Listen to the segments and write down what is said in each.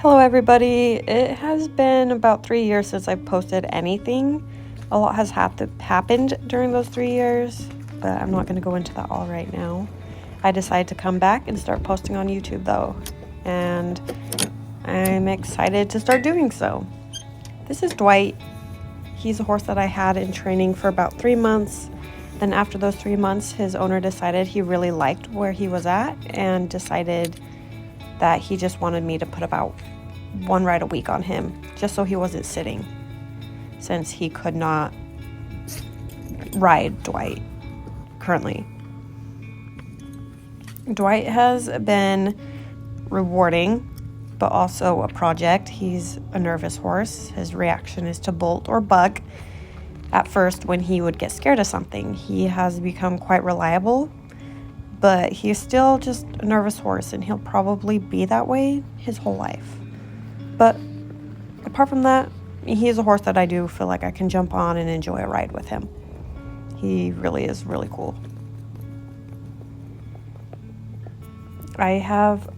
Hello everybody, it has been about 3 years since I've posted anything. A lot has happened during those 3 years, but I'm not going to go into that all right now. I decided to come back and start posting on YouTube though, and I'm excited to start doing so. This is Dwight. He's a horse that I had in training for about 3 months. Then after those 3 months, his owner decided he really liked where he was at and decided that he just wanted me to put about 1 ride a week on him, just so he wasn't sitting, since he could not ride Dwight currently. Dwight has been rewarding, but also a project. He's a nervous horse. His reaction is to bolt or buck at first when he would get scared of something. He has become quite reliable, but he's still just a nervous horse, and he'll probably be that way his whole life. But apart from that, he is a horse that I do feel like I can jump on and enjoy a ride with him. He really is really cool. I have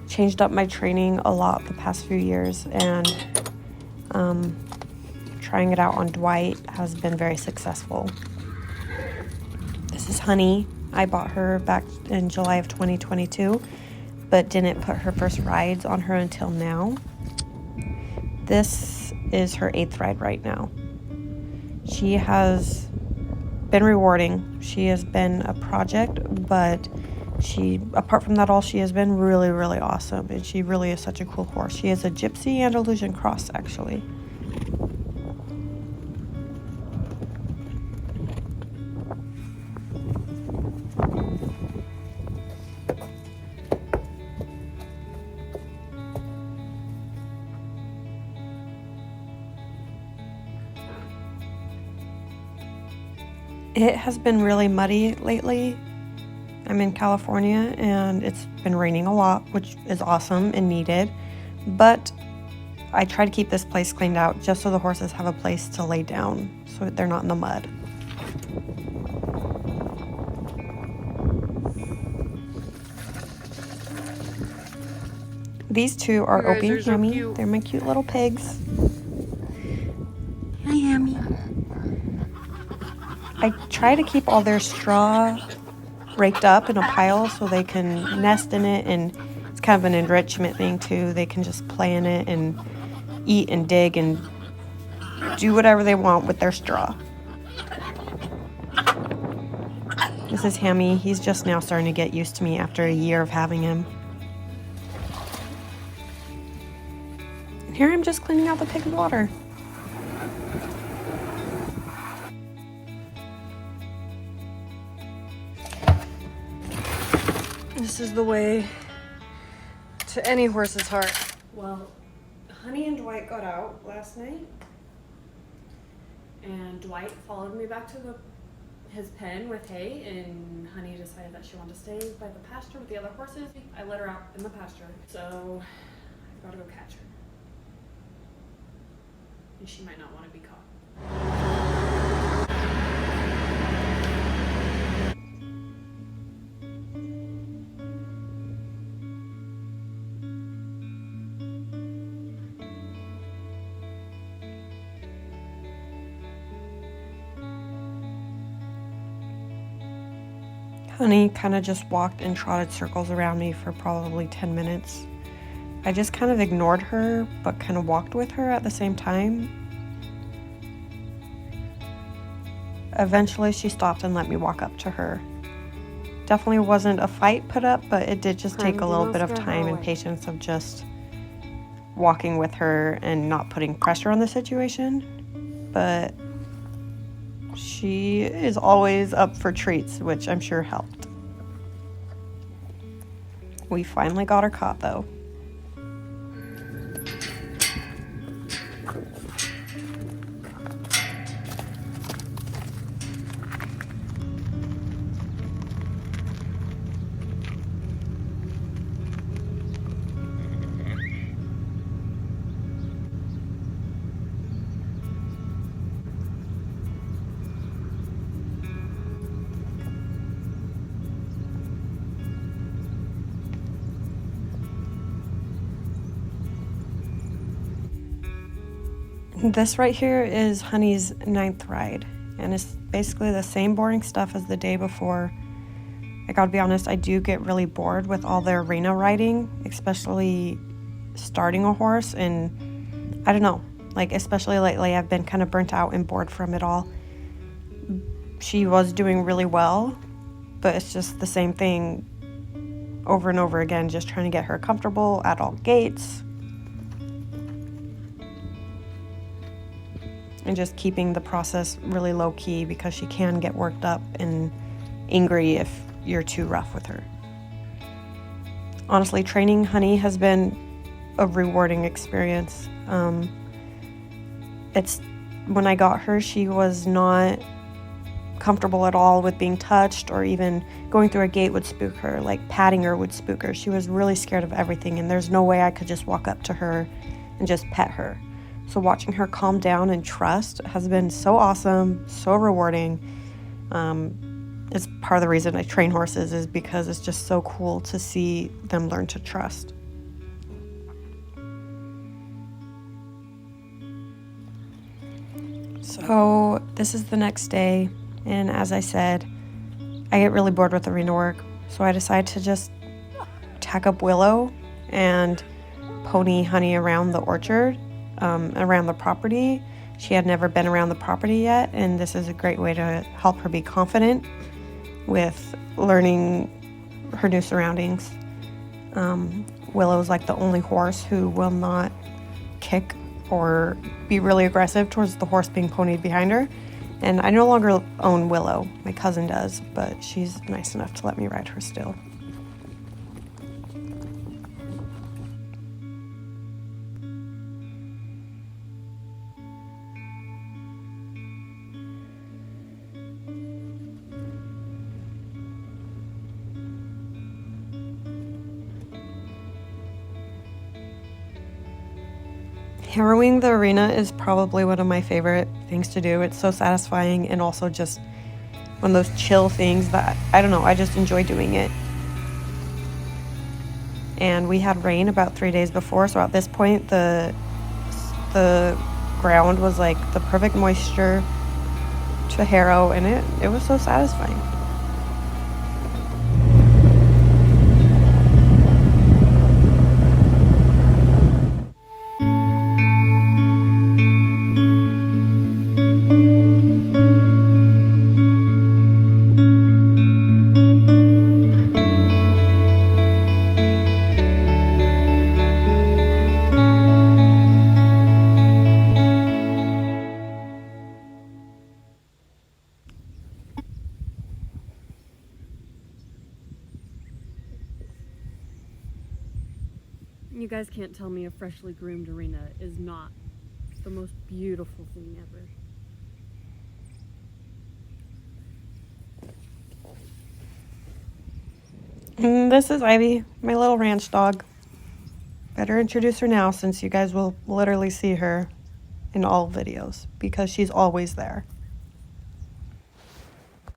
changed up my training a lot the past few years, and trying it out on Dwight has been very successful. This is Honey. I bought her back in July of 2022, but didn't put her first rides on her until now. This is her 8th ride right now. She has been rewarding. She has been a project, but apart from that all, she has been really, really awesome, and she really is such a cool horse. She is a Gypsy Andalusian cross, actually. It has been really muddy lately. I'm in California and it's been raining a lot, which is awesome and needed. But I try to keep this place cleaned out just so the horses have a place to lay down so they're not in the mud. These two are Opie and Hammy. They're my cute little pigs. Hi, Hammy. I try to keep all their straw raked up in a pile so they can nest in it, and it's kind of an enrichment thing too. They can just play in it and eat and dig and do whatever they want with their straw. This is Hammy. He's just now starting to get used to me after a year of having him. And here I'm just cleaning out the pig's water. This is the way to any horse's heart. Well, Honey and Dwight got out last night, and Dwight followed me back to his pen with hay, and Honey decided that she wanted to stay by the pasture with the other horses. I let her out in the pasture, so I've got to go catch her. And she might not want to be caught. Honey kind of just walked and trotted circles around me for probably 10 minutes. I just kind of ignored her, but kind of walked with her at the same time. Eventually, she stopped and let me walk up to her. Definitely wasn't a fight put up, but it did just take a little bit of time and patience of just walking with her and not putting pressure on the situation. But she is always up for treats, which I'm sure helped. We finally got her caught, though. This right here is Honey's 9th ride, and it's basically the same boring stuff as the day before. I gotta be honest, I do get really bored with all the arena riding, especially starting a horse, and I don't know, like especially lately I've been kind of burnt out and bored from it all. She was doing really well, but it's just the same thing over and over again, just trying to get her comfortable at all gates and just keeping the process really low key, because she can get worked up and angry if you're too rough with her. Honestly, training Honey has been a rewarding experience. It's when I got her, she was not comfortable at all with being touched, or even going through a gate would spook her, like patting her would spook her. She was really scared of everything, and there's no way I could just walk up to her and just pet her. So watching her calm down and trust has been so awesome, so rewarding. It's part of the reason I train horses, is because it's just so cool to see them learn to trust. So this is the next day, and as I said, I get really bored with arena work, so I decide to just tack up Willow and pony Honey around the orchard, around the property. She had never been around the property yet, and this is a great way to help her be confident with learning her new surroundings. Willow's like the only horse who will not kick or be really aggressive towards the horse being ponied behind her. And I no longer own Willow. My cousin does, but she's nice enough to let me ride her still. Harrowing the arena is probably one of my favorite things to do. It's so satisfying, and also just one of those chill things that, I don't know, I just enjoy doing it. And we had rain about 3 days before, so at this point the ground was like the perfect moisture to harrow, and it was so satisfying. You guys can't tell me a freshly groomed arena is not the most beautiful thing ever. This is Ivy, my little ranch dog. Better introduce her now, since you guys will literally see her in all videos, because she's always there.